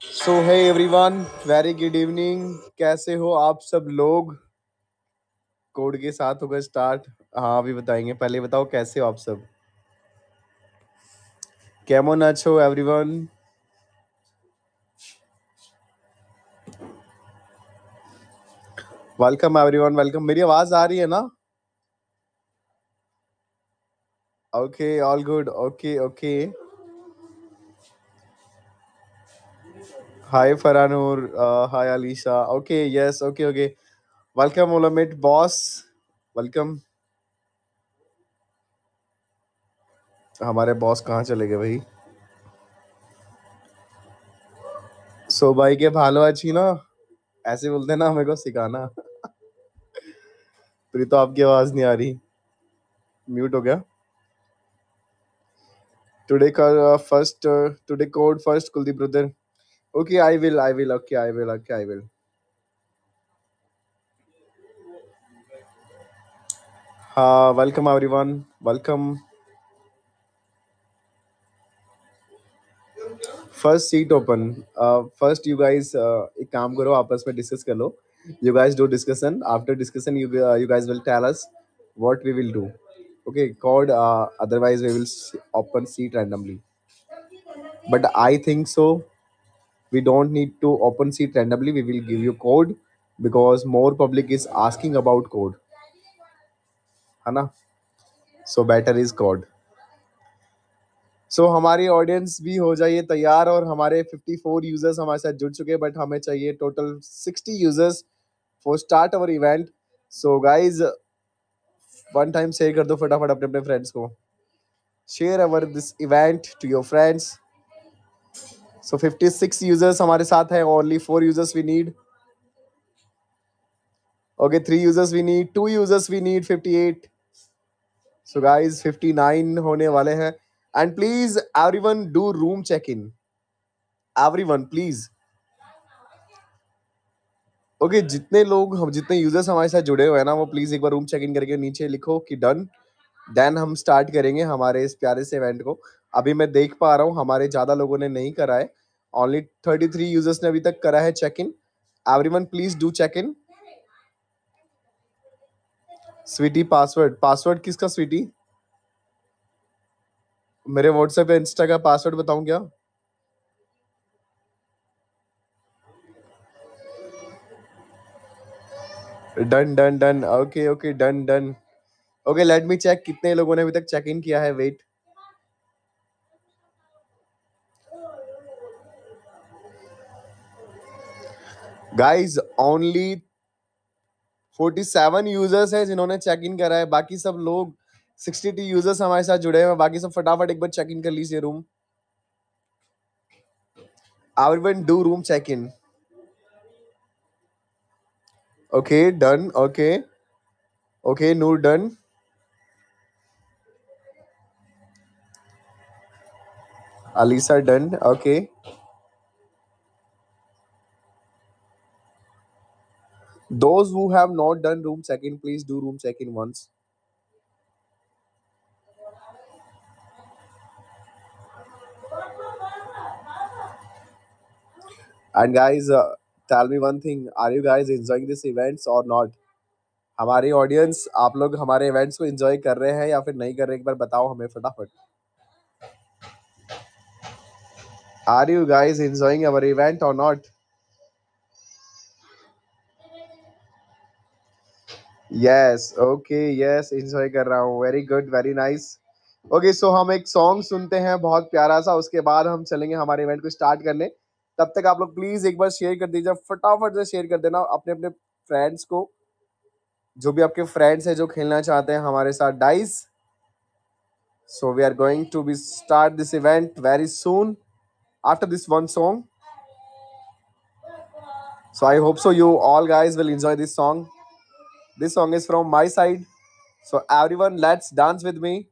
सो hey everyone, very good evening. कैसे हो आप सब लोग? कोड के साथ होगा स्टार्ट। हाँ, अभी बताएंगे। पहले बताओ कैसे हो आप सब? केमन अच्छो एवरीवन? Welcome everyone, welcome. मेरी आवाज आ रही है ना? Okay, all good. Okay okay. Hi Faranoor, hi Alisha. Okay, yes, okay okay. Welcome ओलमिट बॉस, वेलकम। हमारे बॉस कहाँ चले गए भाई? सो भाई के भालो अच्छी ना, ऐसे बोलते ना मेरे को सिखाना। फिर तो आपकी आवाज नहीं आ रही, म्यूट हो गया। टुडे का first, today code first Kuldeep brother. Okay, I will, okay, I will. हाँ, welcome everyone, welcome. First seat open. First you guys एक काम करो, आपस में डिस्कस कर लो। You guys do discussion, after discussion you guys will tell us what we will do. Okay code, otherwise we will open seat randomly, but I think so we don't need to open seat randomly. We will give you code because more public is asking about code, है ना? So better is code. So हमारी audience भी हो जाइए तैयार, और हमारे 54 users हमारे साथ जुड़ चुके हैं, बट हमें चाहिए total 60 users for start our event. So guys, one time share कर दो फटाफट अपने अपने फ्रेंड्स को। Share our this event to your friends. So 56 users हमारे साथ हैं, only 4 users we need. Okay, 3 users we need, 2 users we need, 58। So guys 59 होने वाले हैं। And please everyone do room check in, everyone please. Okay, जितने लोग हम जितने यूजर्स हमारे साथ जुड़े हुए हैं ना, वो प्लीज एक बार रूम चेक इन करके नीचे लिखो कि डन। देन हम स्टार्ट करेंगे हमारे इस प्यारे से इवेंट को। अभी मैं देख पा रहा हूँ हमारे ज्यादा लोगों ने नहीं करा है, ओनली 33 यूजर्स ने अभी तक करा है check in. Everyone please do check in. Sweetie, password, password किसका स्वीटी? मेरे व्हाट्सएप या इंस्टा का पासवर्ड बताऊं क्या? Done done done, okay okay, done done. Okay, let me check कितने लोगों ने अभी तक चेक इन किया है। वेट, गाइज ओनली 47 यूजर्स है जिन्होंने चेक इन करा है। बाकी सब लोग 62 यूजर्स हमारे साथ जुड़े हैं। बाकी सब फटाफट एक बार चेक इन कर लीजिए room. Everyone do room check in. Okay, done. Okay okay, Noor done. Alisa done. Okay, those who have not done room check in, please do room check in once. And guys, tell me one thing, are you guys enjoying this events or not? हमारी audience, आप लोग हमारे events को enjoy कर रहे हैं या फिर नहीं कर रहे, एक बार बताओ हमें फटाफट। Are you guys enjoying our event और नॉट? यस, ओके, यस, एंजॉय कर रहा हूँ। Very good, very nice. Okay, so हम एक सॉन्ग सुनते हैं बहुत प्यारा सा, उसके बाद हम चलेंगे हमारे इवेंट को स्टार्ट करने। तब तक आप लोग प्लीज एक बार शेयर कर दीजिए, फटाफट से शेयर कर देना अपने अपने फ्रेंड्स को, जो भी आपके फ्रेंड्स हैं जो खेलना चाहते हैं हमारे साथ dice. So we are going to be start this event very soon after this one song. So I hope so you all guys will enjoy this song. This song is from my side. So everyone, let's dance with me.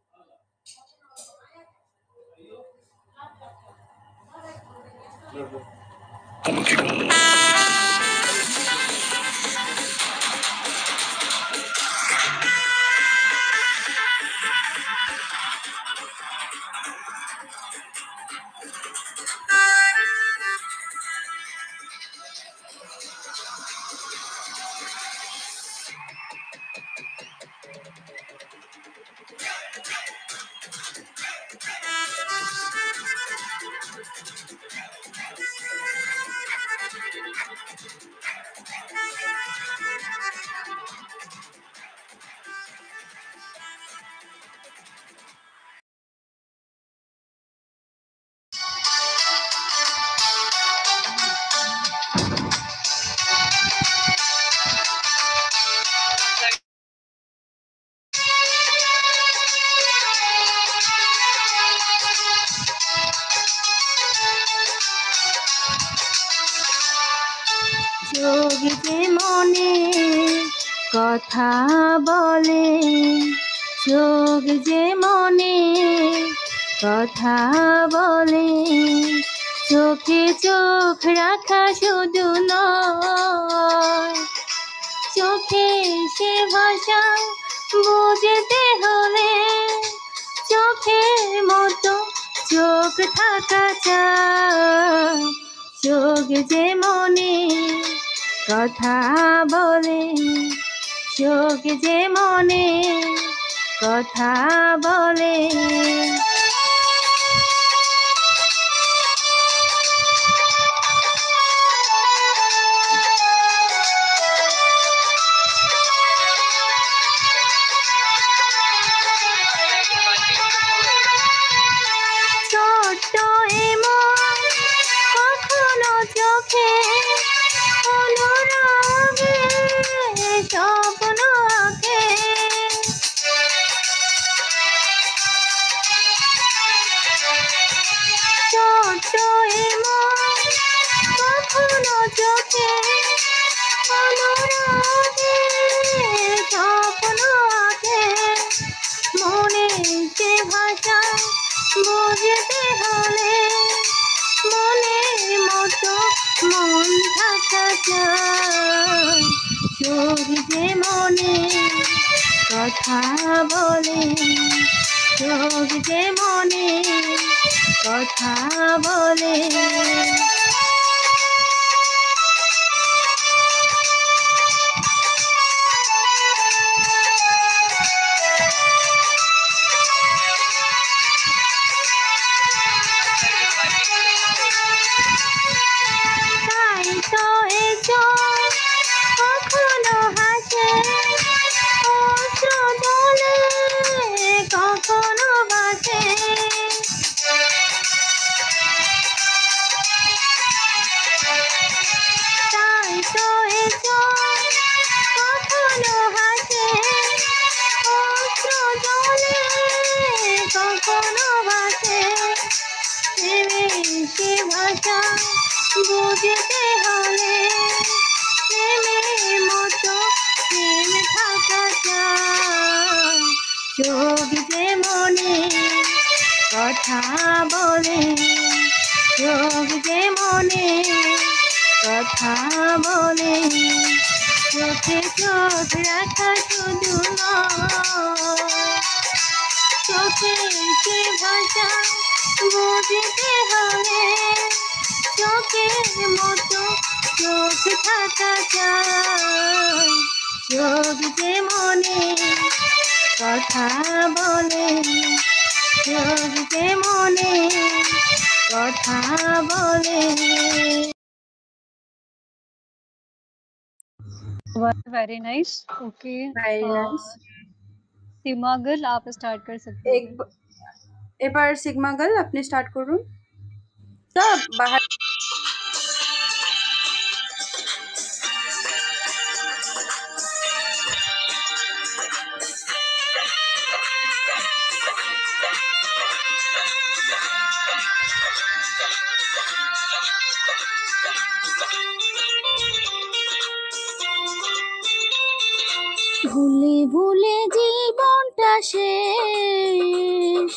চোখ যে মনে কথা বলে, চোখ যে মনে কথা বলে, চোখে চোখ রাখা শুধু নয়, চোখে সে ভাষা বুঝতে হলে চোখের মতো চোখ থাকা চাই। চোখ যে মনে কথা বলে, চোখ যে মনে কথা বলে। ছোট্ট এমন কখনো চোখে অনুরাগে স্বপ্ন আঁকে, ছোট্ট এমন কখনো চোখে অনুরাগে স্বপ্ন আঁকে, মনে সে ভাষা বুঝতে হলে মনের মতো মন থাকা চাই। চোখ যে মনে কথা বলে, চোখ যে মনে কথা বলে। তাই তো এ চোখ কখনো হাসে, অশ্রু জলে কখনো ভাসে, তাই তো এ চোখ কখনো হাসে, অশ্রু জলে কখনো ভাসে। সে ভাষা বুঝতে হলে প্রেমের মতো প্রেম থাকা চাই। চোখ যে মনে কথা বলে, চোখ যে মনে কথা বলে, চোখে চোখ রাখা শুধু নয়, চোখে সে ভাষা বুঝতে হলে চোখের মতো চোখ থাকা চাই। চোখ যে মনে কথা বলে, চোখ যে মনে কথা বলে। Very nice. Okay, very nice. Seema girl आप स्टार्ट कर सकते हैं। এবার সিগমা গার্ল আপনি স্টার্ট করুন। সব বাহার ভুলে ভুলে জীবনটা শেষ,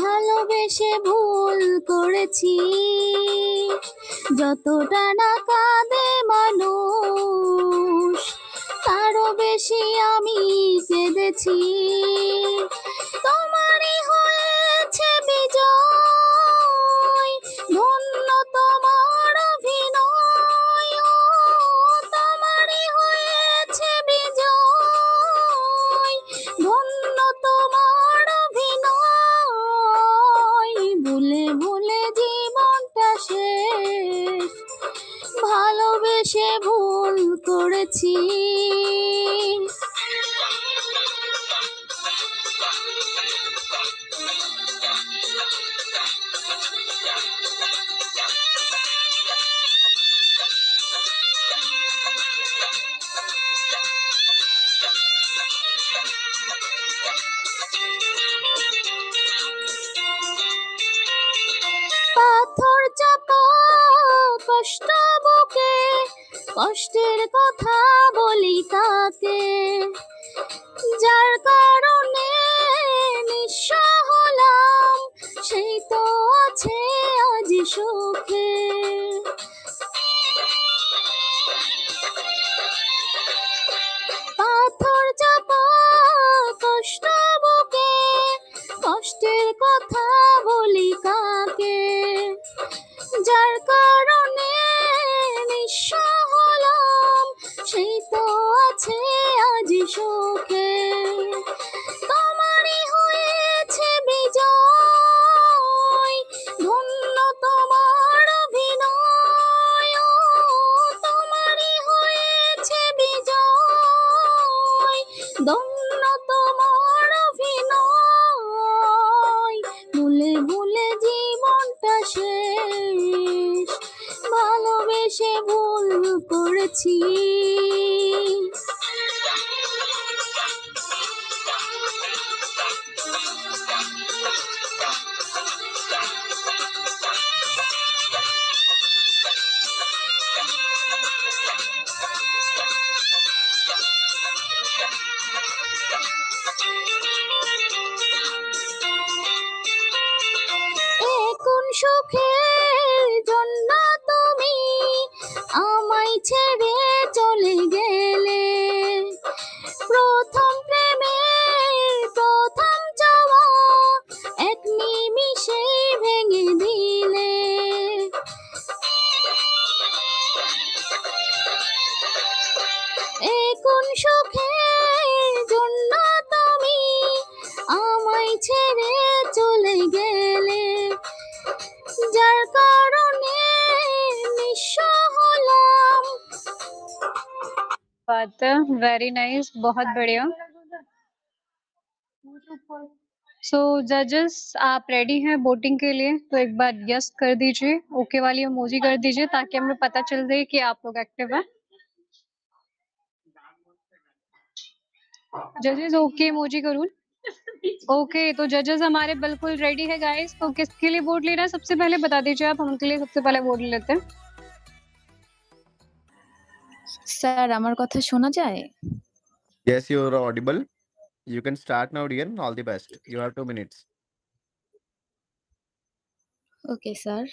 ভালোবেসে ভুল করেছি, যতটা না কাঁদে মানুষ তারও বেশি আমি কেঁদেছি। তোমারই হয়েছে বিজয়, ধন্য তোমার অভিনয়, ও তোমারই হয়েছে বিজয়, ধন্য তোমার অভিনয়। ভুলে ভুলে জীবনটা শেষ, ভালোবেসে ভুল করেছি। পাথর চাপা কষ্ট বুকে কষ্টের কথা বলি কাকে, যার কারণে নিঃস্ব হলাম, সেই তো আছে আজ সুখে। পাথর চাপা কষ্ট বুকে, কষ্টের কথা বলি কাকে, যার কারণে নিঃস্ব হলাম, সেই তো আছে আজ সুখে। তোমারই হয়েছে বিজয়, ধন্য তোমার অভিনয়, ও তোমারই হয়েছে বিজয়, ধন্য তোমার অভিনয়। ভুলে ভুলে জীবনটা শেষ, ভালোবেসে ভুল করেছি। কোন সুখের জন্য তুমি আমায় ছেড়ে চলে গেলে, প্রথম প্রেমের প্রথম চাওয়া এক নিমিষে ভেঙে দিলে। কোন সুখের জন্য তুমি আমায় ছেড়ে চলে গেলে, যার কারণে নিঃস্ব হলাম। बात है, वेरी नाइस, बहुत बढ़िया। सो जजेस, आप रेडी हैं वोटिंग के लिए? तो एक बार यस कर दीजिए, ओके वाली इमोजी कर दीजिए, ताकि हमें पता चल जाए कि आप लोग एक्टिव हैं। जजेस ओके इमोजी करूँ? ओके, तो जजेस हमारे बिल्कुल रेडी है गाइस। तो किसके लिए वोट लेना है सबसे पहले बता दीजिए आप, हम उनके लिए सबसे पहले वोट ले लेते हैं। স্যার আমার কথা শোনা যায়? Yes, you are audible. You can start now, dear. All the best. You have 2 minutes. Okay sir.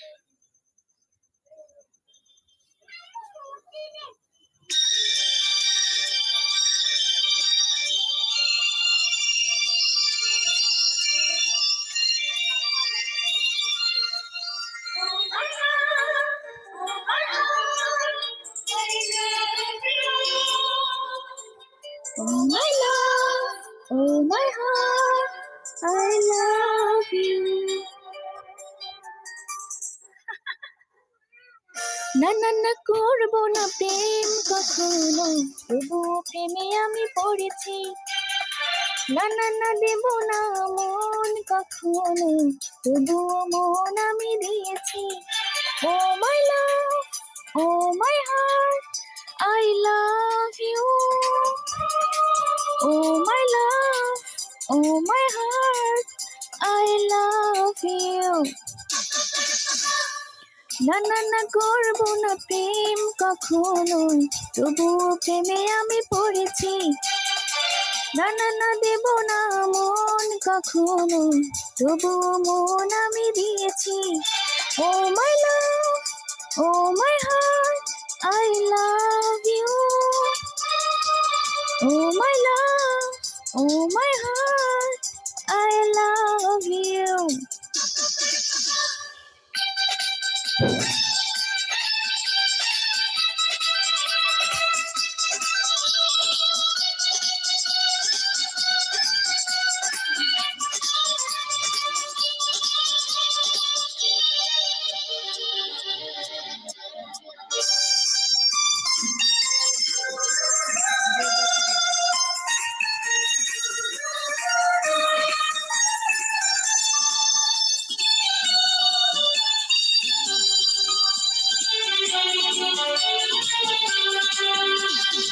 Oh my love, oh my heart, I love you. না না না করবো না প্রেম কখনো, তবুও প্রেমে আমি পড়েছি। না না না দেব না মন কখনো, তবুও মন আমি দিয়েছি। Oh my love, oh my heart, I love you. Oh my love, oh my heart, I love you. না না না করবো না প্রেম কখনো, তবুও প্রেমে আমি পড়েছি। না না না দেব না মন কখনো, তবুও মন আমি দিয়েছি। Oh my love, oh my heart, I love you. Oh my love, oh my heart, I love you.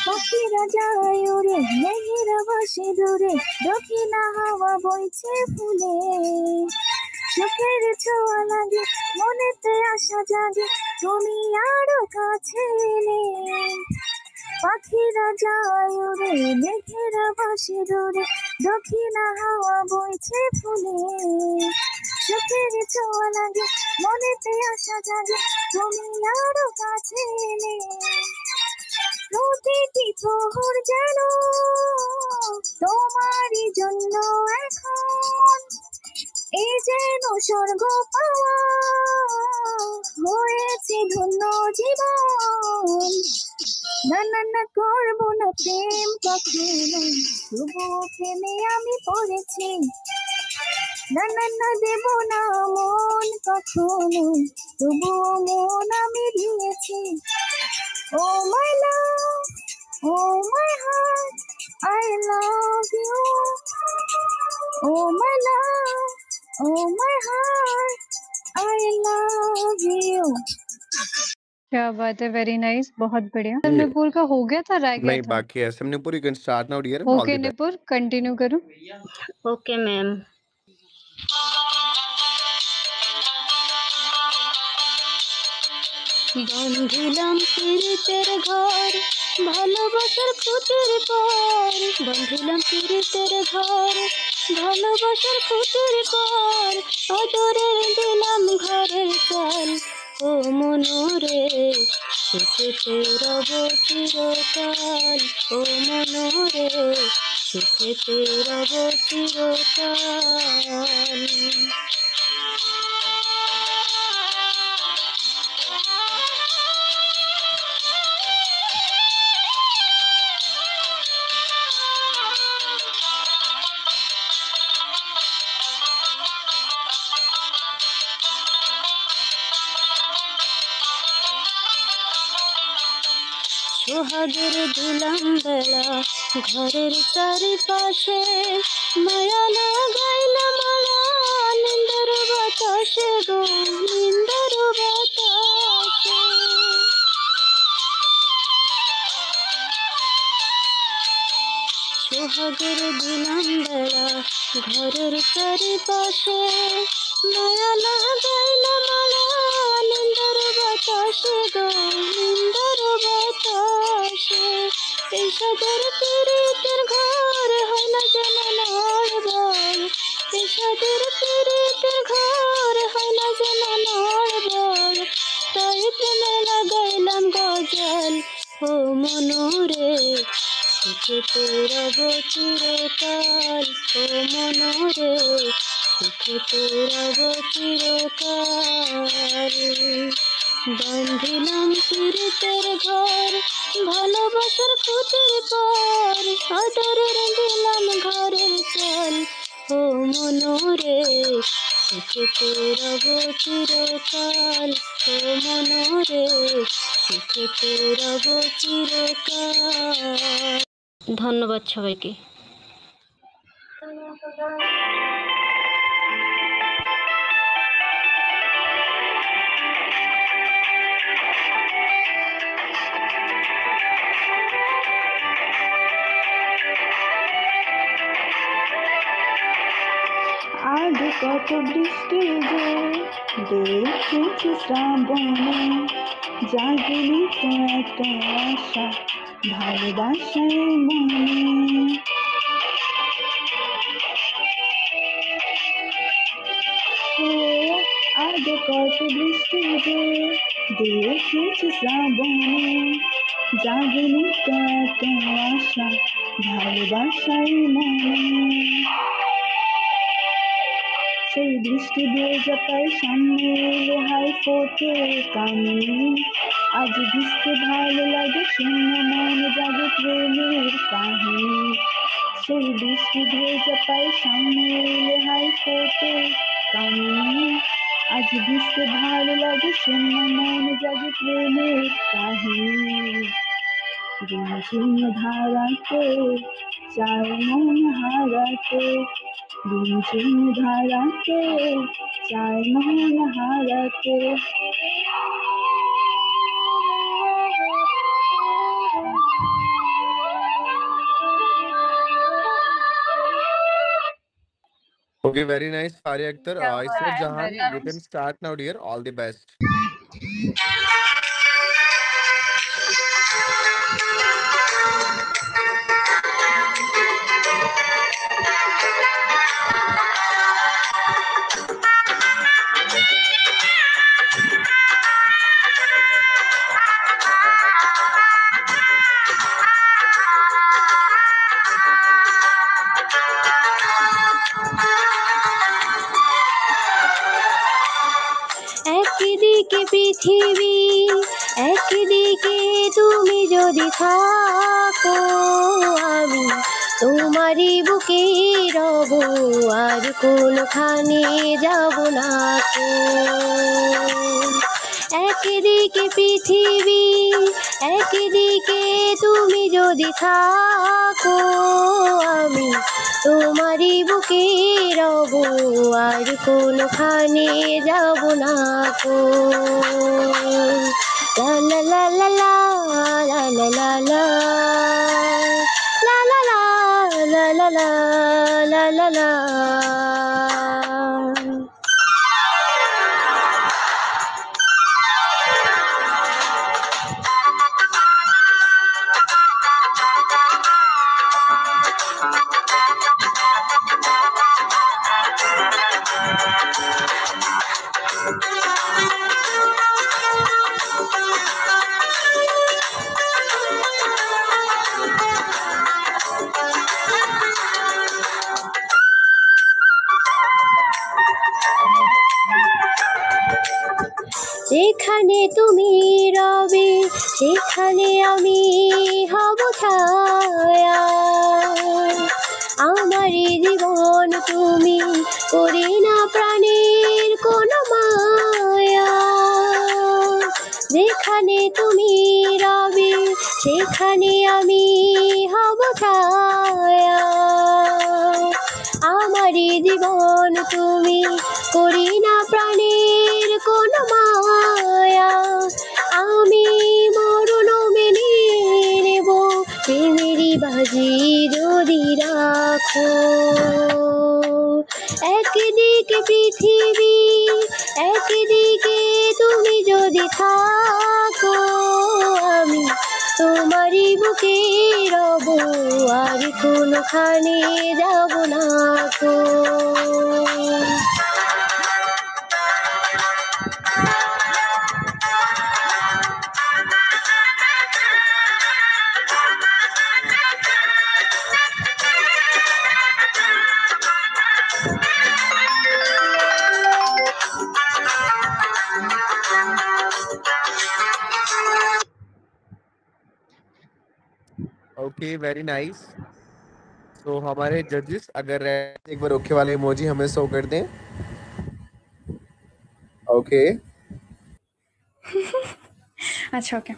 পাখিরা যায় ওরে, মেঘেরা ভাসে দূরে, দক্ষিণা হাওয়া বইছে ফুলে। সুখের ছোঁয়া লাগে, মনেতে আশা জাগে, তুমি আরো কাছে এলে পাখিরা যায় উড়ে, মেঘেরা ভাসে দূরে, দক্ষিণা হাওয়া বইছে ফুলে, সুখের ছোঁয়া লাগে, মনেতে আশা জাগে, তুমি আরো কাছে এলে প্রতিটি প্রহর যেন তোমারই জন্য এখন, এ যেন স্বর্গ পাওয়া, হয়েছে ধন্য জীবন। না না না করবো না প্রেম কখনো, তবুও প্রেমে আমি পড়েছি। না না না দেব না মন কখনো, তবুও মন আমি দিয়েছি। Oh my love, oh my heart, I love you. Oh my love, oh my heart, I love you. क्या बात है, वेरी नाइस, बहुत बढ़िया। ये निपुर का हो गया था, रह गया नहीं था? बाकी है समनीपुर, you can start now dear and all okay the best. निपुर, कंटिन्यू करो। Okay ma'am. বাঁধিলাম পীড়িতের ঘর, ভালোবাসার খুঁটির পর, বাঁধিলাম পীড়িতের ঘর, ভালোবাসার খুঁটির পর, আদরের দিলাম ঘরের চাল, ও মনোরে সুখেতে রব চিরকাল, ও মনোরে সুখেতে রব চিরকাল। সোহাগের দিলাম বেলা ঘরের চারিপাশে, মায়া লাগাইলাম মালা নিন্দার বাতাসে গো, নিন্দার বাতাসে। সোহাগের দিলাম বেলা ঘরের চারিপাশে, মায়া লাগাইলাম মালা নিন্দার বাতাসে গো, নিন্দার বাতাসে। পেশাদের পীড়িতের ঘর হয় না যেন নড়বড়, পেশাদের পীড়িতের ঘর হয় না যেন নড়বড়, তাই প্রেমে লাগাইলাম গজল, ও মনোরে সুখেতে রব চিরকাল, ও মনোরে সুখেতে রব চিরকাল। বাঁধিলাম পীড়িতের ঘর, ভালোবাসার খুঁটির পর, আদরের দিলাম ঘরের চাল, ও মনোরে সুখেতে রব চিরকাল, ও মনোরে সুখেতে রব চিরকাল। ধন্যবাদ সবাইকে। আজ কত বৃষ্টি যে দেখেছি শ্রাবণে, জাগিনি তো এত আশা ভালোবাসায় মনে। ও আজ কত বৃষ্টি যে দেখেছি শ্রাবণে, জাগিনি তো এত আশা ভালোবাসায় মনে। সেই বৃষ্টি ভেজা পায় সামনে এলে হাই ফোটে কানে, আজ ভিজতে ভালো লাগে শূন্য মন জাগে প্রেমের কাহিনী। সেই বৃষ্টি ভেজা পায় সামনে এলে হাই ফোটে কানে, আজ ভিজতে ভালো লাগে শূন্য মন জাগে প্রেমের কাহিনী। ঝিমঝিম ধারাতে চায় মন হারাতে, ঝিমঝিম ধারাতে চায় মন হারাতে। Okay, very nice, Faria Akhtar. क्या बात Isra है, Jahan, very you can nice. start now, dear. All the best. একদিকে পৃথিবী, একদিকে তুমি যদি থাকো, আমি তোমারই বুকে রব, আর কোনখানে যাব না কো। একদিকে পৃথিবী, একদিকে তুমি যদি থাকো, আমি তোমারই বুকে রব, আর কোনখানে যাব না কো। লা লা লা লা লা লা লা লা লা লা লা লা লা লা লা লা। যেখানে তুমি রবে সেখানে আমি হব ছায়া, আমারই জীবন তুমি করে না প্রাণের কোনো মায়া। যেখানে তুমি রবে সেখানে আমি হব ছায়া, আমারই জীবন তুমি করি না প্রাণের কোনো মায়া। আমি মরণ মেনে নেব প্রেমেরই বাজি যদি রাখো। একদিকে পৃথিবী, একদিকে তুমি যদি থাকো, আমি তোমারই বুকে রব, আর কোনখানে যাব না কো। Okay, very nice. तो हमारे जजेस अगर एक बार ओके वाले इमोजी हमें शो कर दें। ओके, अच्छा ओके।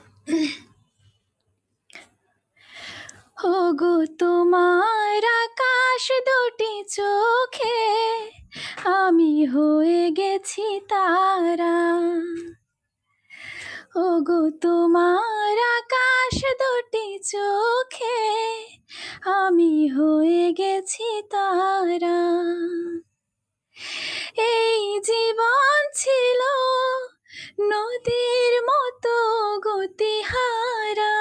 ওগো তোমার আকাশ দুটি চোখে আমি হয়ে গেছি তারা, ওগো তোমার আকাশ দুটি চোখে আমি হয়ে গেছি তারা। এই জীবন ছিল নদীর মতো গতিহারা,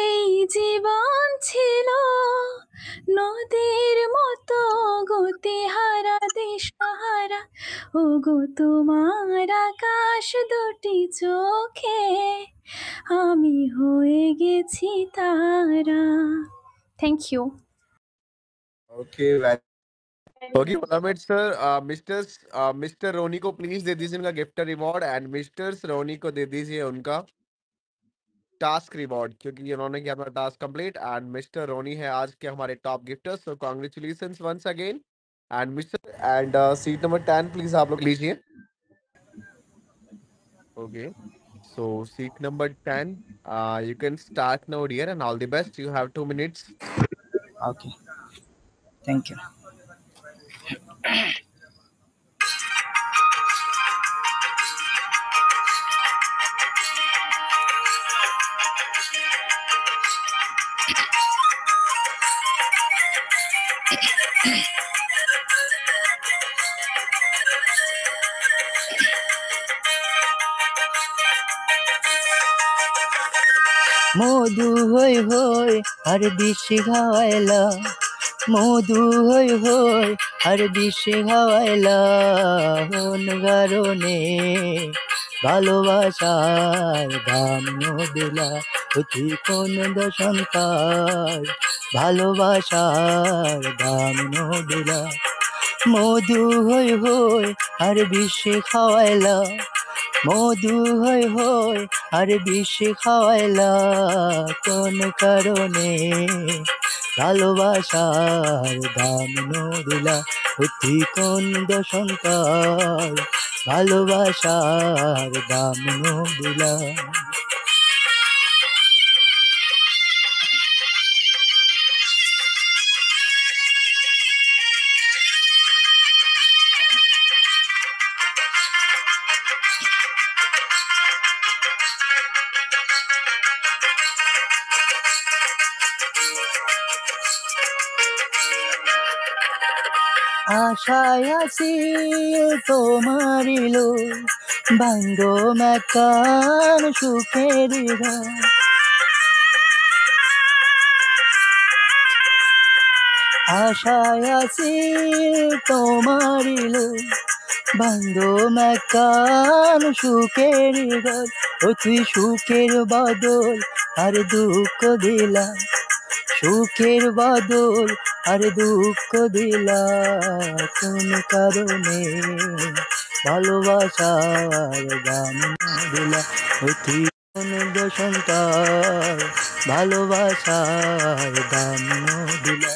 এই জীবন ছিল নদীর মতো গতিহারা দিশাহারা, ওগো তোমার আকাশ দুটি চোখে আমি হয়ে গেছি তারা। Thank you. Okay, okay Mohammad sir, mister Ronnie को प्लीज दे दीजिए उनका gift reward, and mister Ronnie को दे दीजिए उनका टास्क रिवॉर्ड, क्योंकि उन्होंने किया अपना task complete. And mister Rony है आज के हमारे top gifter, so congratulations once again. And mister and seat number 10 please आप लोग लीजिए। ओके, so seat number 10, you can start now dear, and all the best. You have 2 minutes. Okay, thank you. মধু হই হই আর বেশি খাওয়াইলা, মধু হই হই আর বেশি খাওয়াইলা, কোন কারণে ভালোবাসার দাম দিলা, তুই কোন দশন্তার ভালোবাসার দাম দিলা। মধু হই হই আর বেশি খাওয়াইলা, মধু হই হই আর বেশি খাওয়াইলা, কোন কারণে ভালোবাসার দাম দিলা, তুই কোন দশন্তার ভালোবাসার দাম দিলা। আশায় আছি তোমারিল বান্ধ মেকান সুখের ঘর, আশায় আছি তোমারিল বান্ধ মেকান সুখের ঘর, ও তুই সুখের বদল আর দুঃখ দিলা, সুখের বদল আর দুঃখ দিলা, কোন কারণে ভালোবাসার দাম দিলা, তুই কোন দশন্তার ভালোবাসার দাম দিলা।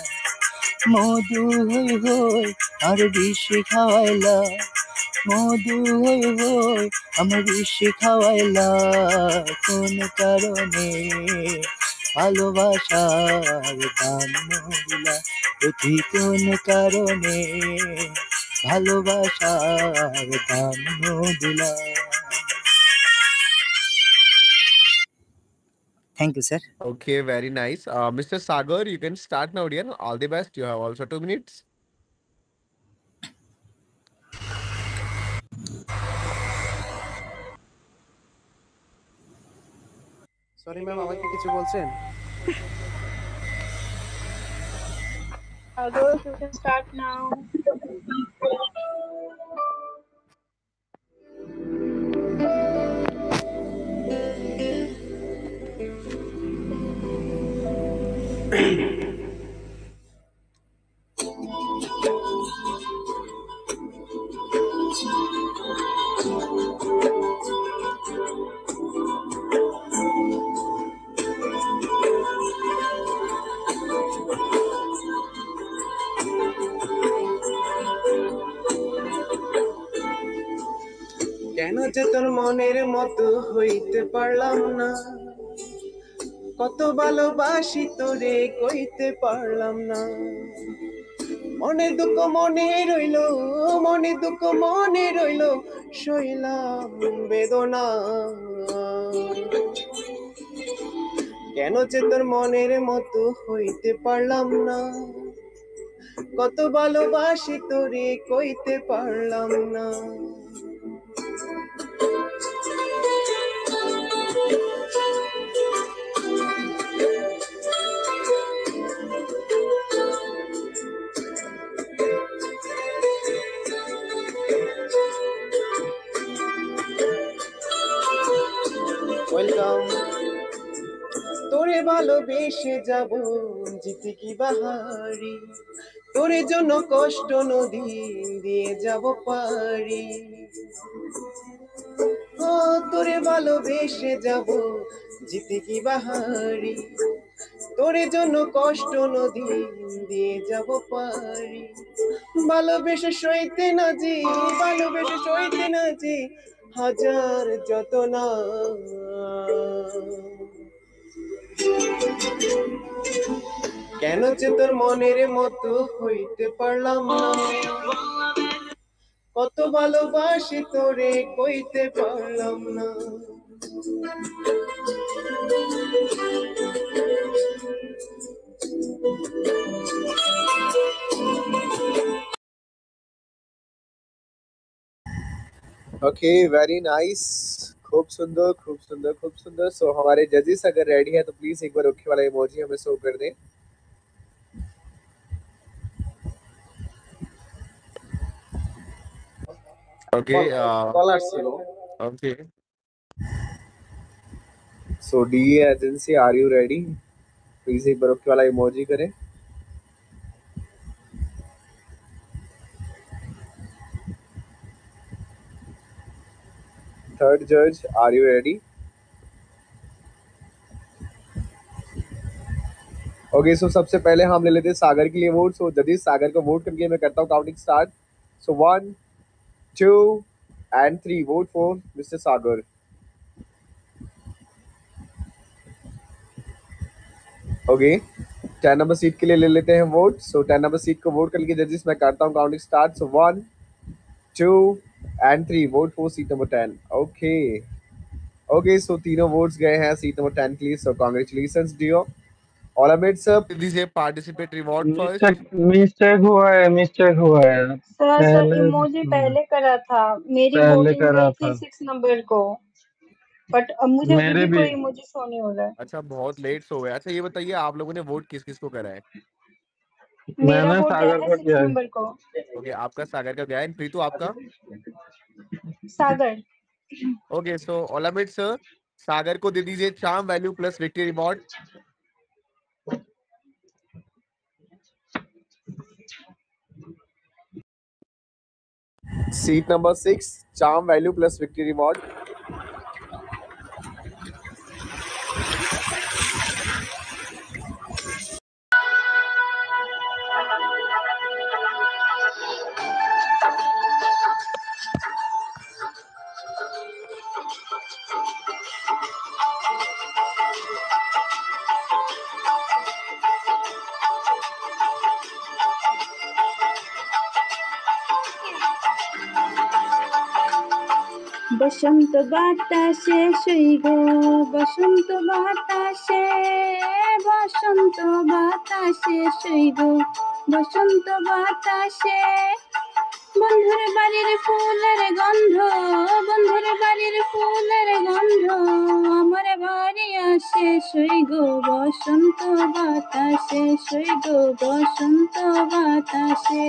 মধু হই হই আর বেশি খাওয়াইলা, মধু হই হই আমার বেশি খাওয়াইলা, কোন কারণে ভালোবাসার দাম দিলা, তুই কোন কারণে ভালোবাসার দাম দিলা। Thank you sir. Okay, very nice. Mr. Sagar, you can start now, dear. All the best. You have also 2 minutes. Sorry ma'am, আমাকে কিছু বলছেন? Others, you can start now. কেন যে তোর মনের মতো হইতে পারলাম না, কত ভালোবাসি তোরে কইতে পারলাম না, মনে দুঃখ মনে রইল, মনে দুঃখ মনে রইল, সইলাম বেদনা। কেন যে তোর মনের মতো হইতে পারলাম না, কত ভালোবাসি তোরে কইতে পারলাম না। ওয়েলকাম। তোরে ভালোবেসে যাব জিতে কি বাহারি, তোরে জন্য কষ্ট নদী দিয়ে যাব পারি, ও তোরে ভালোবেসে যাব জিতে কি বাহারি, তোরে জন্য কষ্ট নদী দিয়ে যাব পারি, ভালোবেসে সইতে না জি, ভালোবেসে সইতে না জি, হাজার যতনা। কেন যে তোর মনের মতো হইতে পারলাম না, কত ভালোবাসি তোরে কইতে পারলাম না। Okay, very nice. खूब सुंदर, खूब सुंदर, खूब सुंदर। सो हमारे जजेस अगर रेडी है तो प्लीज एक बार ओके वाला इमोजी हमें शो कर दें। Okay. Callers, you know. Okay. So DA agency, are you ready? Please एक बार ओके वाला इमोजी करें। थर्ड जज, आर यू रेडी? ओके, सो सबसे पहले हम ले लेते हैं सागर के लिए वोट। सो जजेस सागर को वोट करके मैं करता हूँ counting start. So 1 2 and 3 vote for mister Sagar. Okay, 10 number seat के लिए ले लेते हैं वोट। सो 10 नंबर सीट को वोट करके जजेस मैं करता हूँ counting start. So 1 2 and 3 vote for seat number 10। Okay okay, so तीनों वोट्स गए हैं सीट नंबर 10 के लिए। सो कांग्रेचुलेशंस डियो ऑलमिड सर। दीजिए पार्टिसिपेट रिवॉर्ड फर्स्ट। मिस्टेक हुआ है, मिस्टेक हुआ है। सर पहले इमोजी पहले करा था, मेरी पहले वोटिंग करा गई थी था 6 नंबर को, बट अब मुझे अभी मेरे भी भी। कोई इमोजी शो नहीं हो रहा है। अच्छा, बहुत लेट हो गया। अच्छा ये बताइए आप लोगों ने वोट किस किस को करा है? मेरा मैंने वोट गया सागर है को 6 किया है। नंबर को। ओके, आपका सागर का गया है। प्रीतु आपका? सागर। ओके, सो ओलामिड सर, सागर को दे दीजिए charm value plus victory reward. Seat number 6 charm value plus victory reward. বসন্ত বাতাসে সইগ বসন্ত বাতাসে বসন্ত বাতাসে সইগ বসন্ত বাতাসে বন্ধুর বাড়ির ফুলের গন্ধ বন্ধুর বাড়ির ফুলের গন্ধ আমার বাড়ি আসে সইগ বসন্ত বাতাসে সইগ বসন্ত বাতাসে।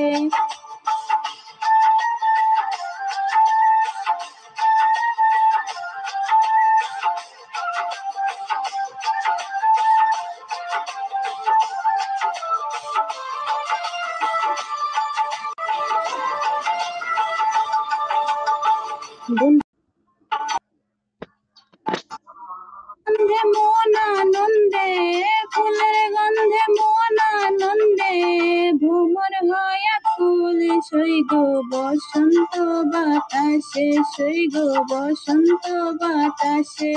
গন্ধে মন আনন্দে ফুলের গন্ধে মন আনন্দে ভ্রমর হয় ফুল সইগ বসন্ত বাতাসে সইগ বসন্ত বাতাসে।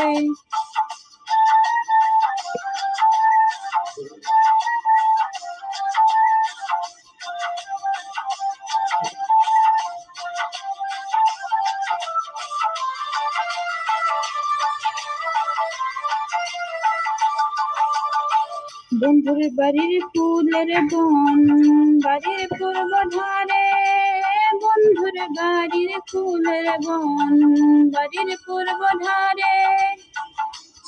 বন্ধুর বাড়ির ফুলের বন বাড়ির পূর্ব ধারে বন্ধুর বাড়ির ফুলের বন বাড়ির পূর্ব ধারে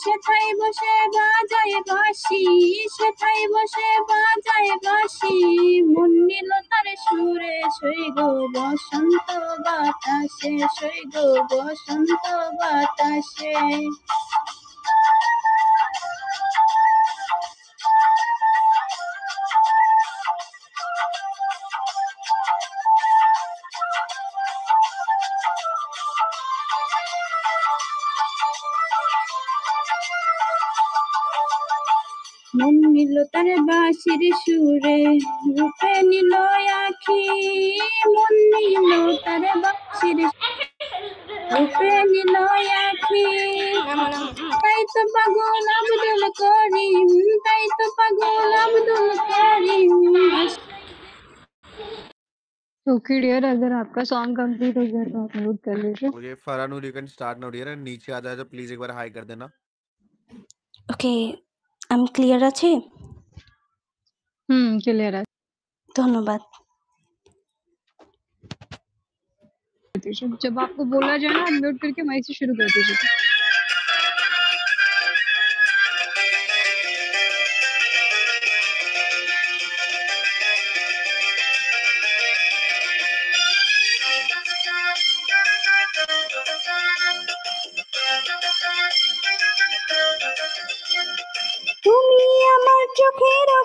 সেথায় বসে বাজায় বাঁশি সেথায় বসে বাজায় বাঁশি মন নিল তার সুরে সইগ বসন্ত বাতাসে সইগ বসন্ত বাতাসে। মন নিল তার বাঁশির সুরে রূপে নিল আখি মন নিল তার বাঁশির রূপে নিল আখি তাই তো পাগল আব্দুল করিম তাই তো পাগল আব্দুল করিম। ओके डियर, अगर आपका सॉन्ग कंप्लीट हो गया तो आप म्यूट कर लीजिए। मुझे फरानूर you can start now dear. नीचे आ जाए तो प्लीज एक बार हाई कर देना। ওকে, আমি ক্লিয়ার আছি? क्लियर है। ধন্যবাদ। जब आपको बोला जाए ना, म्यूट करके वहीं से शुरू कर दीजिए।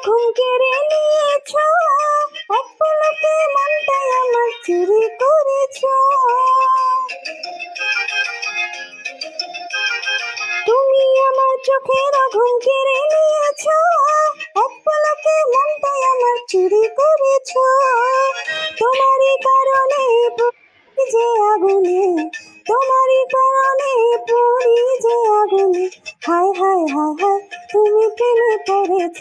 ঘুম কেড়ে নিয়েছ, এক পলকে মনটাই আমার চুরি করেছ। তুমি আমার চোখের ঘুম কেড়ে নিয়েছ, এক পলকে মনটাই আমার চুরি করেছ। তোমারই কারণে পড়ি যে আগুনে, তোমারই কারণে পড়ি যে আগুনে। হায় হায় হায় হায় তুমি প্রেমে পড়েছ,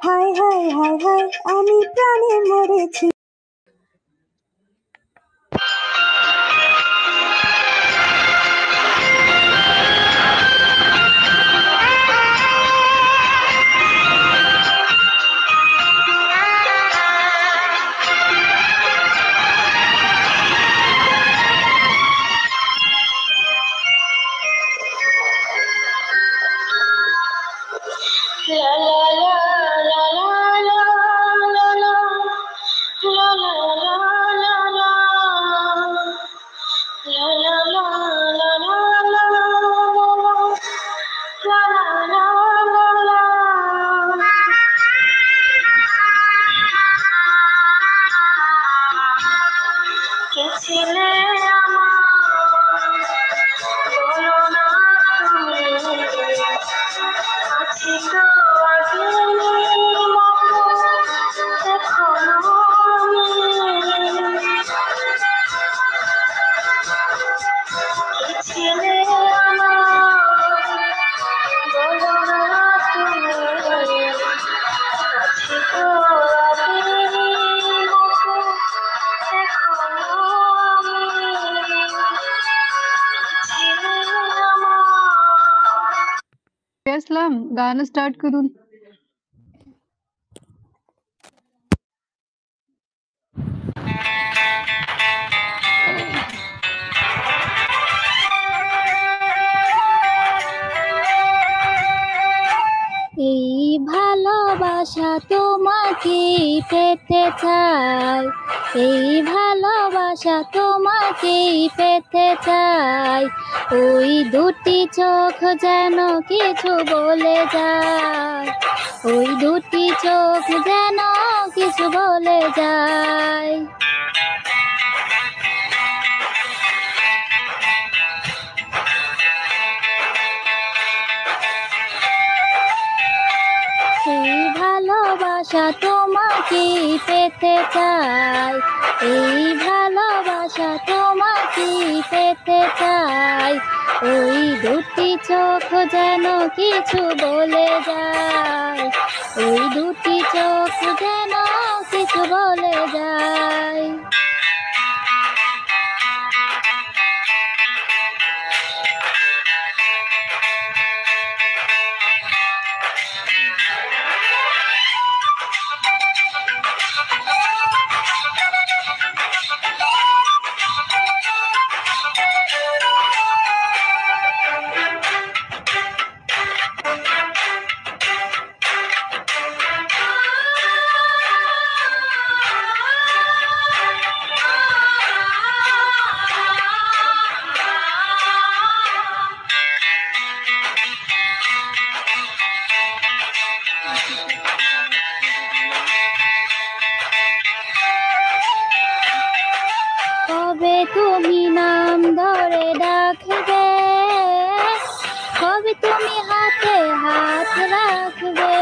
হায় হায় হায় হায় আমি প্রাণে মরেছি। असलम गाना स्टार्ट करूँ? এই ভালোবাসা তোমাকে পেতে চাই, এই ভালোবাসা তোমাকে পেতে চাই। ওই দুটি চোখ যেন কিছু বলে যায়, ওই দুটি চোখ যেন কিছু বলে যায়। এই ভালোবাসা তোমাকে পেতে চাই, এই ভালোবাসা তোমাকে পেতে চাই। ওই দুটি চোখ যেন কিছু বলে যায়, ওই দুটি চোখ যেন কিছু বলে যায়। কবে তুমি নাম ধরে ডাকবে, কবে তুমি হাতে হাত রাখবে।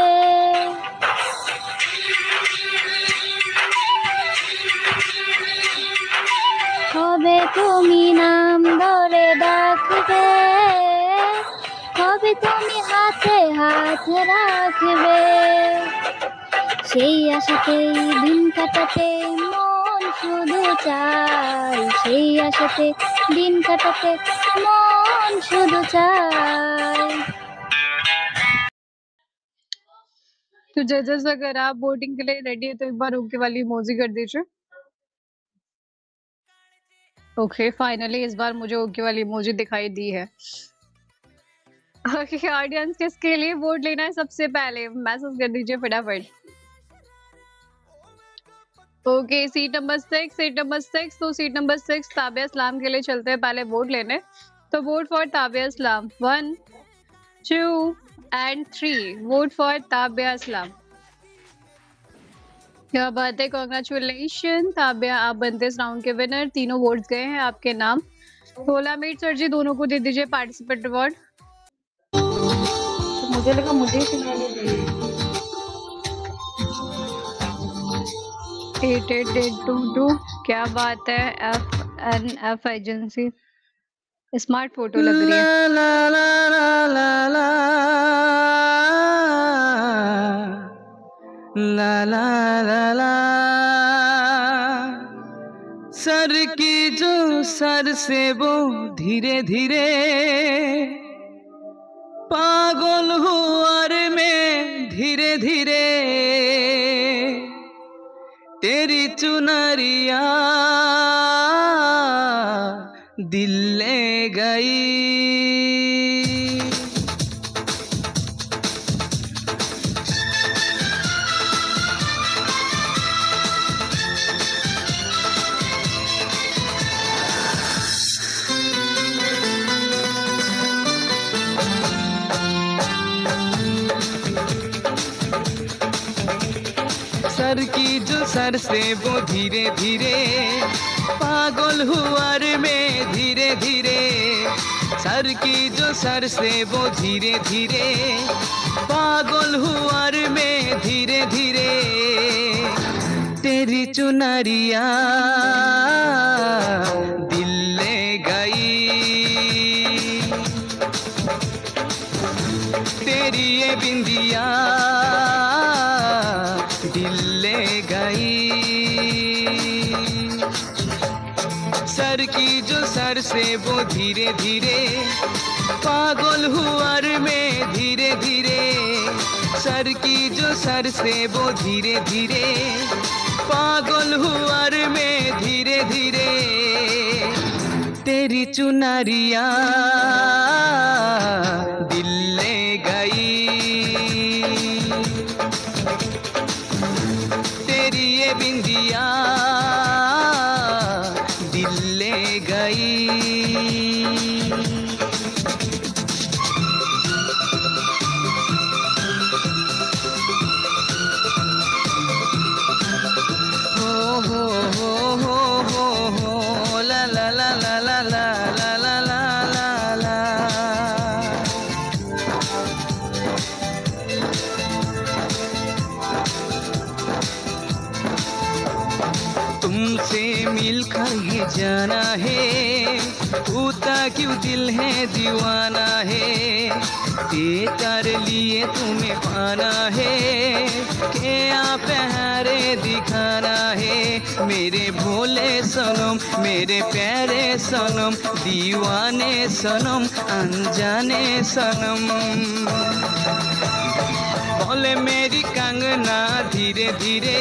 কবে তুমি নাম ধরে ডাকবে, কবে তুমি হাতে হাত রাখবে। সেই আশাতেই দিন কাটাতে মন শুধু চাই, সেই আশাতে दिन काटाते मन शुधु चाय। तो जजेस अगर आप वोटिंग के लिए रेडी है तो एक बार ओके वाली इमोजी कर दीजिए। ओके फाइनली इस बार मुझे ओके वाली इमोजी दिखाई दी है। ओके ऑडियंस किसके लिए वोट लेना है सबसे पहले मैसेज कर दीजिए फटाफट। Okay seat number 6 seat number 6 तो सीट नंबर 6 ताबिया इस्लाम के लिए चलते हैं पहले वोट लेने। तो vote for Tabia Islam 1 2 and 3 vote for Tabia Islam. क्या बात है, कॉन्ग्रेचुलेशन। आप बनते इस राउंड के विनर। तीनों वोट्स गए हैं आपके नाम। 16 मिनट सर जी दोनों को दे दीजिए पार्टिसिपेंट अवार्ड। तो मुझे लगा मुझे ही सुनाने देंगे। 88822 क्या बात है। FNF एजेंसी स्मार्ट फोटो लग रही है। ला ला ला ला ला ला ला ला ला सर की जो सर से वो धीरे धीरे पागल हुआ रे मैं धीरे धीरे तेरी चुनरिया दिल ले गई। सर की जो सर से वो धीरे धीरे पागल हुआ रे मैं धीरे धीरे सर की जो सर से वो धीरे धीरे पागल हुआ रे मैं धीरे धीरे तेरी चुनरिया दिल ले गई तेरी ये बिंदिया दिल ले गई। सर की जो सर से वो धीरे धीरे पागल हुआ रे मैं धीरे धीरे सर की जो सर से वो धीरे धीरे पागल हुआ रे मैं धीरे धीरे तेरी चुनरिया दिल ले गई तेरी ये बिंदिया दिल ले गई। हो ला ला ला ला ला ला ला ला ला ला तुमसे मिलकर ये जाना है होता क्यों दिल है दीवाना है तेरे लिए तुम्हें पाना है क्या पहरे दिखाना है मेरे भोले सनम मेरे प्यारे सनम दीवाने सनम अनजाने सनम बोले मेरी कंगना धीरे धीरे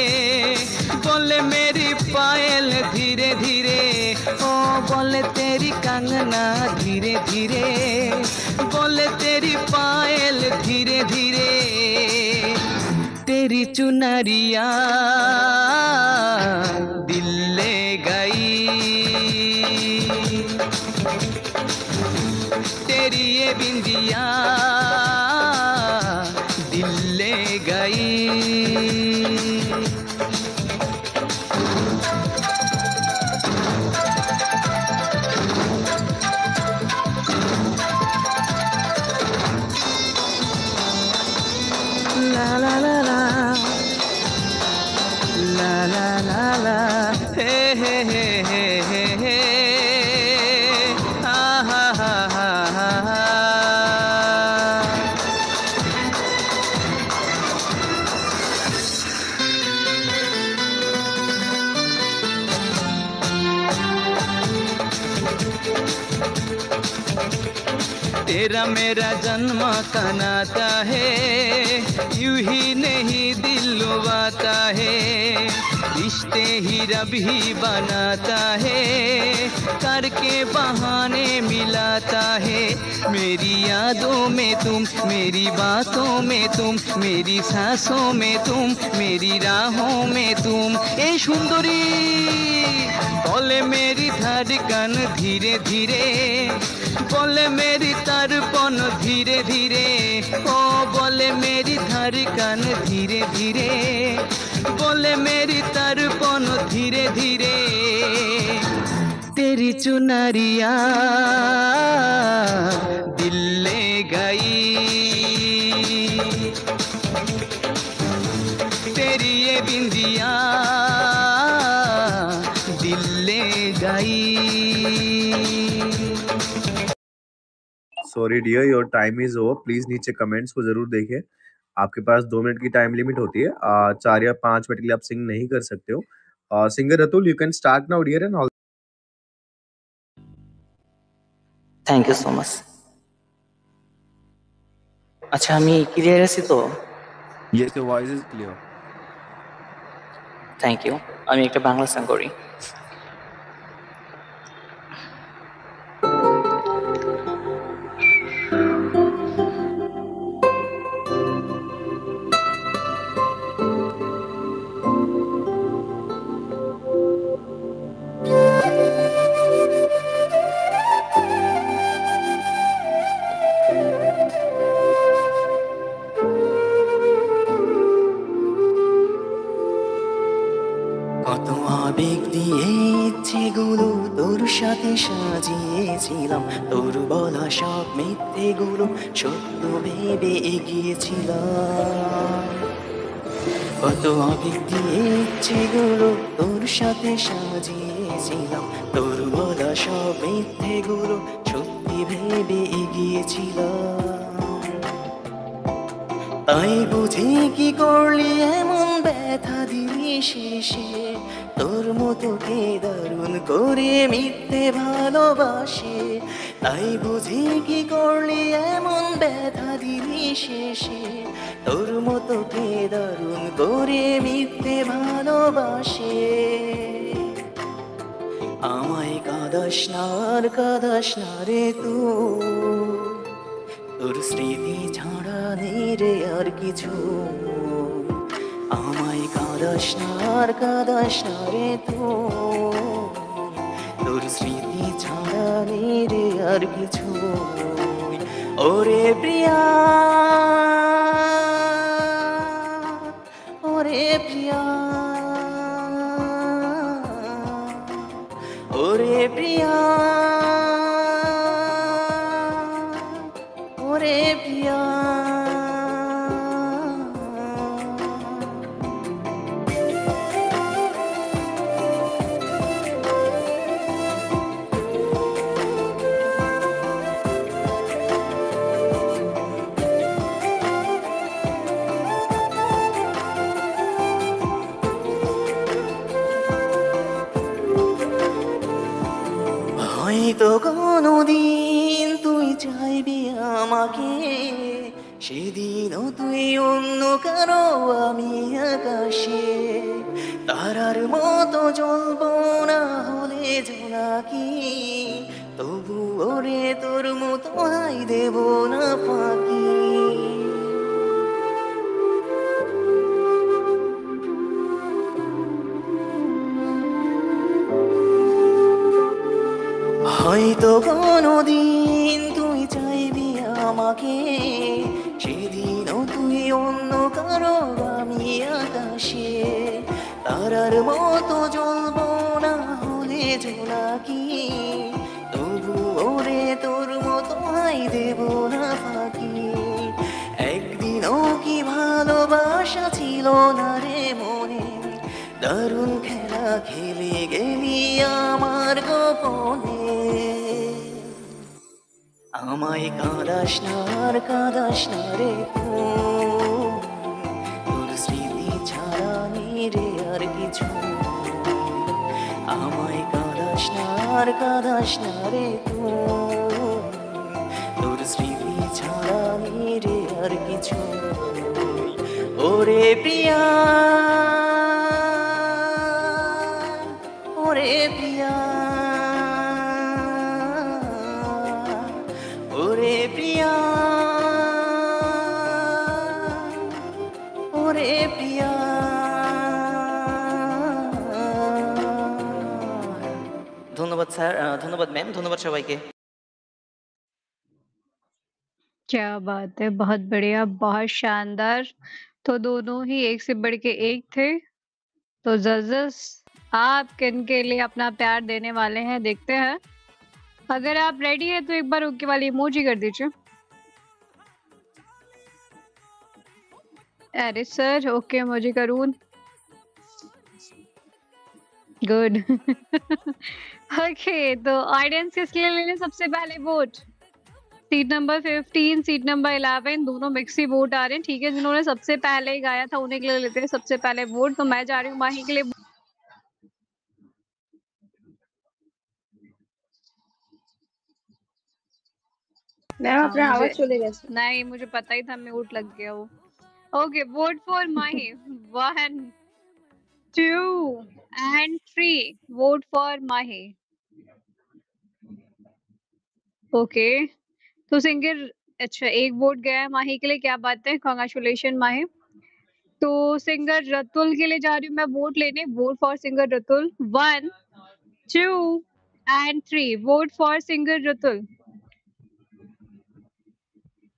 बोले मेरी पायल धीरे धीरे ओ बोले तेरी कंगना धीरे धीरे बोले तेरी पायल धीरे धीरे तेरी चुनरिया दिल ले गई तेरी ये बिंदिया दिल ले गई। ला ला ला ला ला ला ला ला हे हे हे हे हे हे हा हा हा हा हा तेरा मेरा जन्म का नाता है यूं ही नहीं दिल लुभाता है रिश्ते ही रब ही बनाता है करके बहाने मिलाता है मेरी यादों में तुम मेरी बातों में तुम मेरी सांसों में तुम मेरी राहों में तुम ए सुंदरी बोले मेरी धड़कन धीरे धीरे बोले मेरी तड़पन धीरे धीरे ओ बोले मेरी धड़कन धीरे धीरे बोले चले मेरी तर्पण धीरे धीरे तेरी चुनरिया दिल ले गई तेरी ये बिंदिया दिल ले गई sorry dear, your time is over. Please नीचे कमेंट्स को जरूर देखें। आपके पास 2 मिनट की टाइम लिमिट होती है। 4 या 5 मिनट के लिए आप सिंग नहीं कर सकते हो। Singer Ratul, you can start now dear and all. Thank you so much. আচ্ছা আমি ক্লিয়ার আছি তো? Yes, your voice is clear. Thank you. আমি একটা বাংলা সং করি। কত আবেগ দিয়ে ইচ্ছেগুলো তোর সাথে সাজিয়েছিলাম, তোর বলা সব মিথ্যেগুলো সত্য ভেবে এগিয়েছিলাম। কত আবেগ দিয়ে ইচ্ছেগুলো তোর সাথে সাজিয়েছিলাম, তোর বলা সব মিথ্যেগুলো সত্যি ভেবে এগিয়েছিলাম। তাই বুঝি কি করলি এমন ব্যথা দিলি শেষে, তোর মতো কে দারুণ করে মিথ্যে ভালোবাসে। তাই বুঝি কি করলি এমন ব্যথা দিলি শেষে, তোর মতো কে দারুণ করে মিথ্যে ভালোবাসে। আমায় কাঁদাস না আর কাঁদাস না রে তুই, তোর স্মৃতি ছাড়া নেই রে আর কিছু। আমায় কাঁদাস না আর কাঁদাস না রে তুই, তোর স্মৃতি ছাড়া নেই রে আর কিছু। ওরে প্রিয়া, ওরে প্রিয়া, ওরে প্রিয়া, ওরে প্রিয়া। হয়তো কোনোদিন তুই চাইবি আমাকে, সেদিনও তুই অন্য কারো আমি আকাশে। তারার মতো জ্বলবো না হলে জোনাকি, তবু ওরে তোর মতো হাই দেব না ফাঁকি। হয়তো কোনোদিন তুই চাইবি আমাকে, সেদিনও তুই অন্য কারো আমি আকাশে। তারার মতো জ্বলবো না হলে জোনাকি, তবু ওরে তোর মতো হাই দেব না ফাঁকি। একদিনও কি ভালোবাসা ছিল না রে মনে, দারুণ খেলা খেলে গেলি আমার গোপনে। আমায় কাঁদাস না আর কাঁদাস না রে তুই, তোর স্মৃতি ছাড়া নেই রে আর কিছু। আমায় কাঁদাস না আর কাঁদাস না রে তুই, তোর স্মৃতি ছাড়া নেই রে আর কিছু। ওরে প্রিয়া, ওরে প্রিয়া, ওরে প্রিয়া, ওরে প্রিয়া। ধন্যবাদ স্যার, ধন্যবাদ ম্যাম, ধন্যবাদ সবাইকে। क्या बात है, बहुत बढ़िया, बहुत शानदार। तो दोनों ही एक से बढ़ के एक थे। तो जजेस आप किन के लिए अपना प्यार देने वाले हैं, देखते हैं। अगर आप रेडी है तो एक बार ओके वाली इमोजी कर दीजिए। अरे सर ओके इमोजी करूँ। गुड। ओके तो ऑडियंस किसके लिए ले लें सबसे पहले vote? Seat number 15, seat number 11 दोनों मिक्स ही वोट आ रहे हैं। ठीक है, जिन्होंने सबसे पहले ही गाया था उन्हीं के लिए लेते हैं सबसे पहले वोट। तो मैं जा रही हूँ माही के लिए। मैम আপনার मुझे আওয়াজ চলে গেছে। नहीं, मुझे पता ही था म्यूट लग गया वो। Okay vote for Mahi 1 2 and 3 vote for Mahi. Okay तो सिंगर अच्छा एक वोट गया है माही के लिए, क्या बात है, कांग्रेचुलेशन माही। तो सिंगर रतुल के लिए जा रही हूँ मैं वोट लेने। Vote for singer Ratul 1 2 and 3 vote for singer Ratul.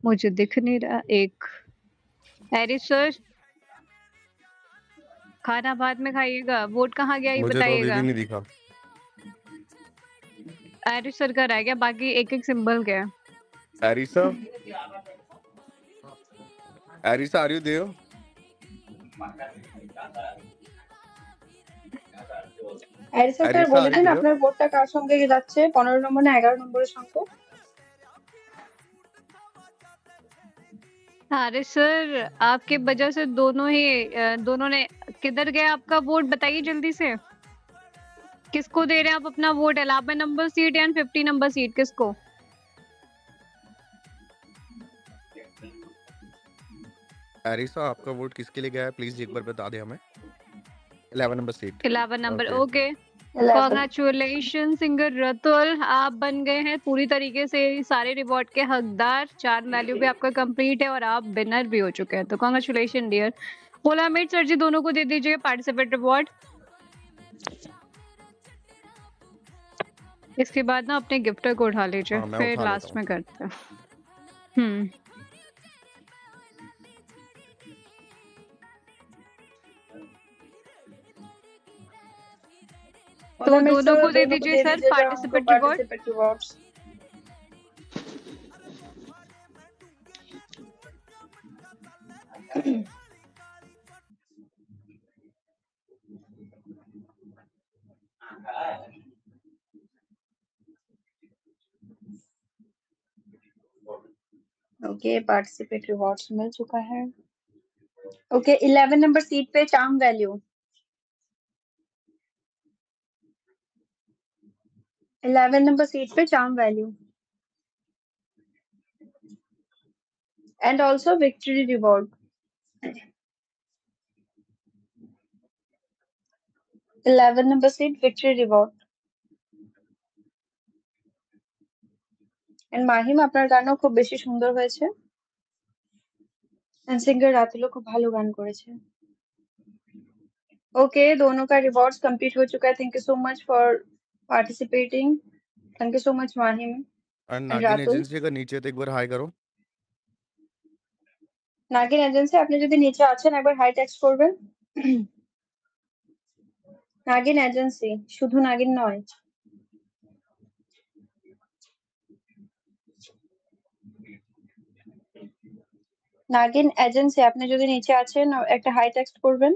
मुझे दिख नहीं रहा। एक एरिस सर खाना बाद में खाइएगा। वोट कहाँ गया ये मुझे तो अभी बताइएगा। भी नहीं दिखा। एरिस सर का रह गया, बाकी एक एक सिंबल गया। Erisa, Erisa are you there? Aricha sir Erisa বলে आर यू দিন देयर? আপনার ভোটটা কার সঙ্গে যাচ্ছে, 15 নম্বর না 11 নম্বরের সঙ্গে? अरे सर आपके वजह से दोनों ने किधर गया आपका वोट, बताइए जल्दी से। किसको दे रहे हैं आप अपना वोट? 11 नंबर सीट या 50 नंबर सीट, किसको? एरिसा आपका वोट किसके लिए गया है प्लीज एक बार बता दे हमें। 11 number seat. 11 number. Okay okay 11 congratulation singer Ratul, आप बन गए हैं पूरी तरीके से सारे रिवॉर्ड के हकदार। चार वैल्यू भी आपका कंप्लीट है और आप विनर भी हो चुके हैं। तो कांग्रेचुलेशन डियर। ओला मेट सर जी दोनों को दे दीजिए पार्टिसिपेट रिवॉर्ड। इसके बाद ना अपने गिफ्टर को उठा लीजिए, हाँ मैं फिर उठा लेता लास्ट हूँ। में करते हैं। तो ওলা মেট दोनों স্যার को दे दोनों को दीजिए दे सर दीजिएगा हमको participate reward. Participate rewards. Okay participate rewards मिल चुका है। ओके 11 नंबर सीट पे चार्म वैल्यू, 11 नंबर सीट पे charm value and also victory reward. 11 number seat victory reward. And Mahim আপনার গানও খুব বেশি সুন্দর হয়েছে এন্ড সিঙ্গার রাতুলও খুব ভালো গান করেছে। ओके दोनों का रिवॉर्ड्स कंप्लीट हो चुका है। Thank you so much for participating. Thank you so much Mahim and and नागिन रातुल। एजेंसी अगर नीचे है तो एक बार हाई करो। নাগিন এজেন্সি আপনি যদি নিচে আছেন একবার হাই টেক্সট করবেন। নাগিন এজেন্সি শুধু নাগিন নয়। নাগিন এজেন্সি আপনি যদি নিচে আছেন একটা হাই টেক্সট করবেন।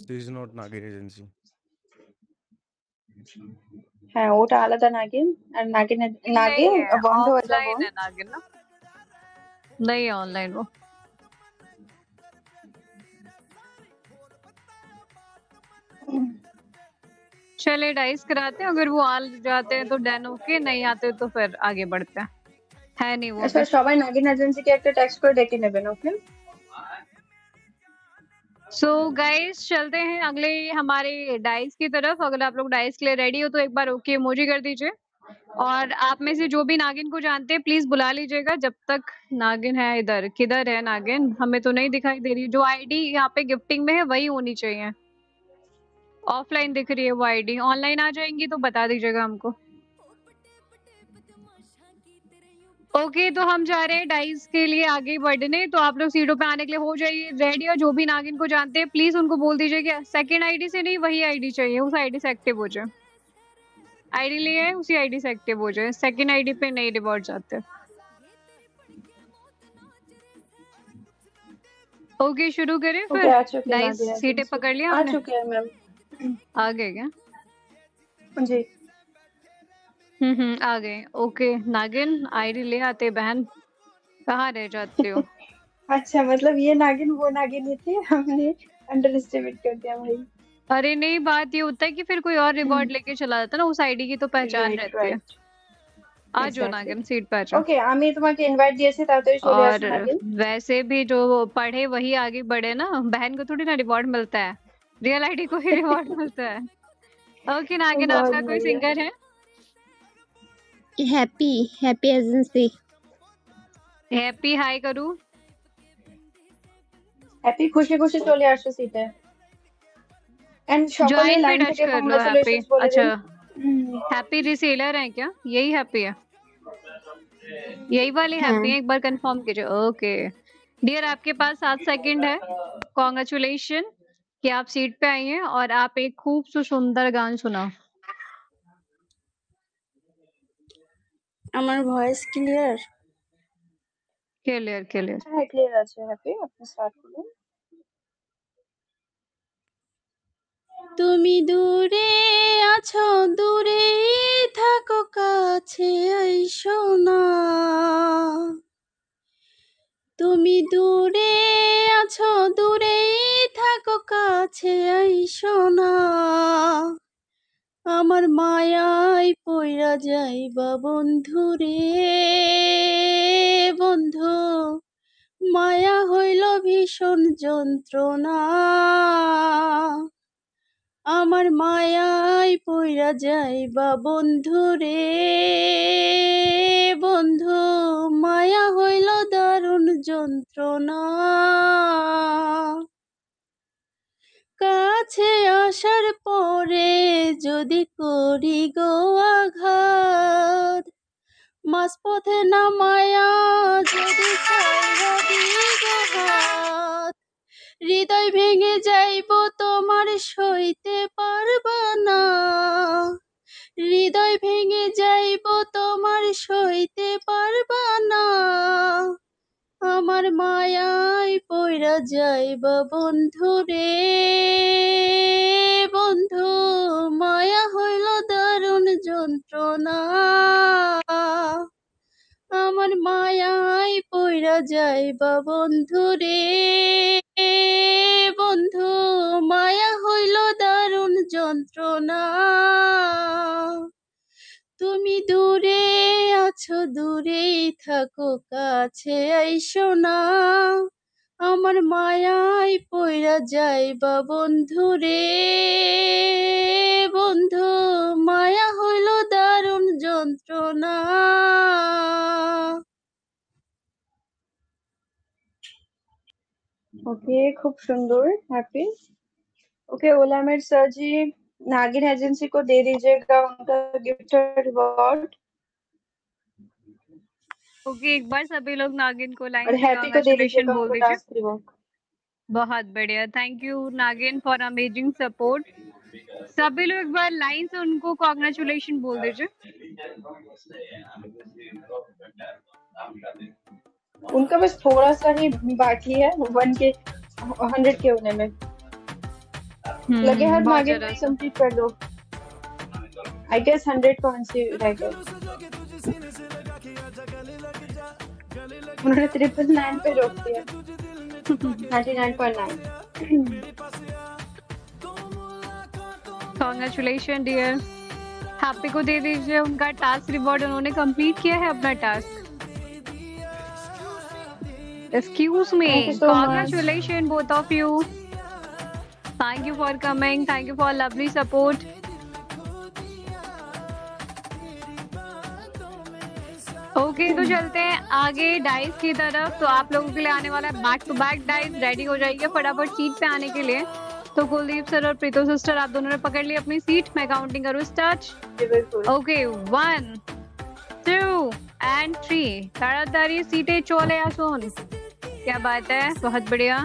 दिस इज नॉट नागिन एजेंसी। হ্যাঁ ওটা আলাদা নাগিন আর নাগিন नहीं নাগিন है, বন্ধ হয়ে যাব। ऑफलाइन है नागिन ना, नहीं है ऑनलाइन वो। चले डाइस कराते हैं, अगर वो आ जाते हैं तो डैन ओके, नहीं आते तो फिर आगे बढ़ते हैं। है नहीं वो আচ্ছা अभी। সবাই নাগিন এজেন্সিকে একটা টেক্সট করে ডেকে নেবেন। ওকে सो गाइस चलते हैं अगले हमारे डाइस की तरफ। अगर आप लोग डाइस के लिए रेडी हो तो एक बार ओके इमोजी कर दीजिए। और आप में से जो भी नागिन को जानते हैं प्लीज बुला लीजिएगा जब तक नागिन है। इधर किधर है नागिन, हमें तो नहीं दिखाई दे रही। जो आईडी यहाँ पे गिफ्टिंग में है वही होनी चाहिए। ऑफलाइन दिख रही है वो आईडी, ऑनलाइन आ जाएंगी तो बता दीजिएगा हमको। ओके, तो हम जा रहे हैं डाइस के लिए आगे बढ़ने। तो आप लोग सीटों पे आने के लिए हो जाइए रेडी, और जो भी नागिन को जानते हैं प्लीज उनको बोल दीजिए कि सेकंड आईडी से नहीं, वही आईडी चाहिए, उस आईडी से एक्टिव हो जाए। आईडी लिए है, उसी आईडी से एक्टिव हो जाए, सेकंड आईडी पे नहीं रिवॉर्ड जाते। ओके, शुरू करें ओके, फिर। आ चुके हैं डाइस नागिन सीटें एजेंसी। पकड़ लिया आ हमने? चुके हैं मैम। आ गए क्या? जी। आ गए। ओके नागिन, आईडी ले आते बहन, कहाँ रह जाते हो? अच्छा, मतलब ये नागिन वो नागिन ही थी, हमने अंडर एस्टिमेट कर दिया भाई। अरे नहीं, बात ये होता है कि फिर कोई और रिवॉर्ड लेके चला जाता है ना, उस आईडी की तो पहचान राइट रहती है। राइट आ जाओ एग्जैक्टली। नागिन, सीट पे आ जाओ। ओके, আমি তোমাকে ইনভাইট দিয়েছি, তাড়াতাড়ি চলে और আসো নাगिन। वैसे भी जो पढ़े वही आगे बढ़े ना, बहन को थोड़ी ना रिवॉर्ड मिलता है, रियल आईडी को ही रिवॉर्ड मिलता है। ओके नागिन, बहुत आपका कोई बढ़िया। सिंगर है? Happy agency. हैप्पी हाई करूँ? হ্যাপি খুশি খুশি চলে আসো সিটে। एंड সকলে ज्वाइन पे লাইন टच থেকে कर लो। हैप्पी, কংগ্রাচুলেशंस বলে अच्छा দিন। हैप्पी रिसेलर है क्या? यही हैप्पी है? यही वाली हैप्पी है? एक बार कंफर्म कीजिए। ओके डियर, आपके पास 7 सेकंड है। कॉन्ग्रेचुलेशन कि आप सीट पे आई हैं और आप एक खूब सुंदर गान सुनाओ। আমার ভয়েস ক্লিয়ার? Clear clear. হ্যাঁ, ক্লিয়ার আছে। হ্যাপি, আপনি স্টার্ট করুন। তুমি দূরে আছো, দূরে থাকো, কাছে আইসো না। তুমি দূরে আছো, দূরে থাকো, কাছে আইসো না। আমার মায়ায় পইরা যাইবা বন্ধু রে বন্ধু, মায়া হইল ভীষণ যন্ত্রণা। আমার মায়ায় পইরা যাইবা বন্ধু রে বন্ধু, মায়া হইল দারুণ যন্ত্রণা। কাছে আসার পরে যদি করি গো আঘাত, মাঝপথে নামায়া যদি ছাইড়া দিই গো হাত, হৃদয় ভেঙে যাইব তোমার সইতে পারবা না। হৃদয় ভেঙে যাইব তোমার সইতে পারবা না। আমার মায়ায় পইরা যাইবা বন্ধু রে বন্ধু, মায়া হইল দারুণ যন্ত্রণা। আমার মায়ায় পইরা যাইবা বন্ধু রে বন্ধু, মায়া হইল দারুণ যন্ত্রণা। তুমি দূরে আছো, দূরেই থাকো, কাছে আইসো না। আমার মায়ায় পইরা যাইবা বন্ধু রে বন্ধু, মায়া হইল দারুণ যন্ত্রণা। ওকে, খুব সুন্দর हैप्पी। ओके, ओलामेर सर जी नागिन एजेंसी को दे दीजिएगा उनका गिफ्टेड रिवॉर्ड, ओके एक बार सभी लोग नागिन को लाइन और से हैप्पी को दे कॉन्ग्रेचुलेशन दीजिएगा बोल उनको दीजिए। Task reward. बहुत बढ़िया, थैंक यू नागिन फॉर अमेजिंग सपोर्ट। सभी लोग एक बार लाइन से उनको कॉन्ग्रेचुलेशन बोल दीजिए। उनका बस थोड़ा सा ही बाकी है 100 के होने में। लगे हाथ बहुत नागिन जरा भाई सा। कंप्लीट कर दो। आई गेस 100 कौन सी रह गए। उन्होंने 999 पे रोक दिया। 99.9। Congratulation dear. हैप्पी को दे दीजिए उनका टास्क रिवॉर्ड, उन्होंने कंप्लीट किया है अपना task. Excuse me, Thank you so much. Congratulation both of you. Thank you for coming, thank you for lovely support. Okay तो चलते हैं आगे डाइस की तरफ। तो आप लोगों के लिए आने वाला है back to back dice, ready हो जाइए फटाफट सीट पे आने के लिए। तो कुलदीप सर और प्रीतो सिस्टर आप दोनों ने पकड़ ली अपनी सीट, मैं काउंटिंग करूँ स्टार्ट। जी बिल्कुल। ओके 1 2 एंड 3 ताड़ाताड़ी सीटे चोले आसोन। क्या बात है, बहुत बढ़िया।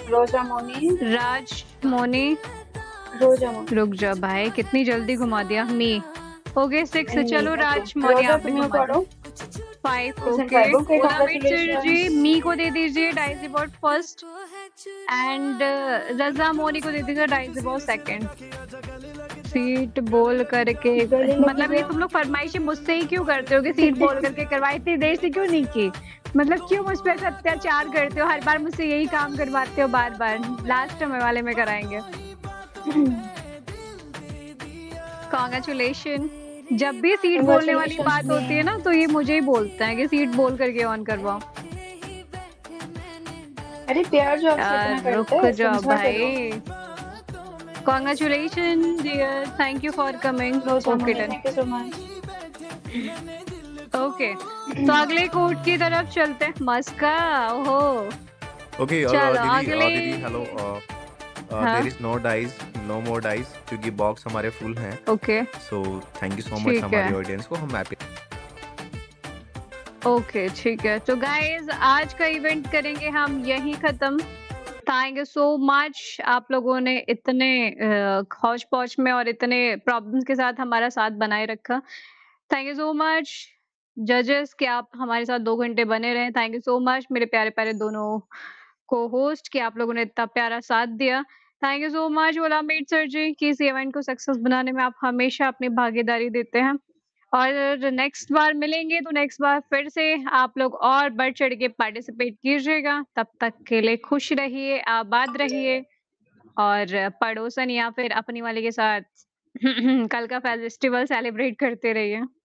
रोजा मोनी, राज मोनी, रोजा मोनी। रुक जा भाई, कितनी जल्दी घुमा दिया। मी हो गए 6। And me, चलो okay. राज मोनी रोजा आप भी तुम्हें घुमा दो। पढ़ो। 5 Listen, okay. five, okay, Olamide sir ji congratulations. मी को दे दीजिए dice about first and Raja Moni को दे दीजिए डाइस अबाउट सेकंड। सीट बोल करके गले लगी मतलब ये जाओ। तुम लोग फरमाइशें मुझसे ही क्यों करते हो कि सीट बोल करके करवाई, इतनी देर से क्यों नहीं की? मतलब क्यों मुझ पे ऐसा अत्याचार करते हो? हर बार मुझसे यही काम करवाते हो बार बार। लास्ट वाले में कराएंगे। कॉन्ग्रेचुलेशन। जब भी सीट बोलने वाली बात होती है ना तो ये मुझे ही बोलते हैं कि सीट बोल करके ऑन करवाओ। अरे प्यार जो आपसे इतना करते रुक हैं, जाओ समझा भाई। Congratulation dear, thank you for coming. Okay done. Thank you so much. Okay तो अगले कोर्ट की तरफ चलते हैं। मस्का ओहो। Okay, चलो दीदी अगले दीदी हेलो हाँ। There is no dice, no more dice क्योंकि बॉक्स हमारे फुल हैं। Okay so thank you so much ठीक है। हमारी ऑडियंस को, हम हैप्पी। ओके ठीक है। तो गाइज आज का इवेंट करेंगे हम यहीं खत्म। थैंक यू सो मच, आप लोगों ने इतने हौच पौच में और इतने प्रॉब्लम्स के साथ हमारा साथ बनाए रखा। थैंक यू सो मच जजेस कि आप हमारे साथ 2 घंटे बने रहे। थैंक यू सो मच मेरे प्यारे प्यारे दोनों को होस्ट कि आप लोगों ने इतना प्यारा साथ दिया। Thank you so much Olamide sir ji कि इस इवेंट को सक्सेस बनाने में आप हमेशा अपनी भागीदारी देते हैं। और नेक्स्ट बार मिलेंगे तो नेक्स्ट बार फिर से आप लोग और बढ़ चढ़ के पार्टिसिपेट कीजिएगा। तब तक के लिए खुश रहिए, आबाद रहिए और पड़ोसन या फिर अपनी वाले के साथ कल का फेस्टिवल सेलिब्रेट करते रहिए।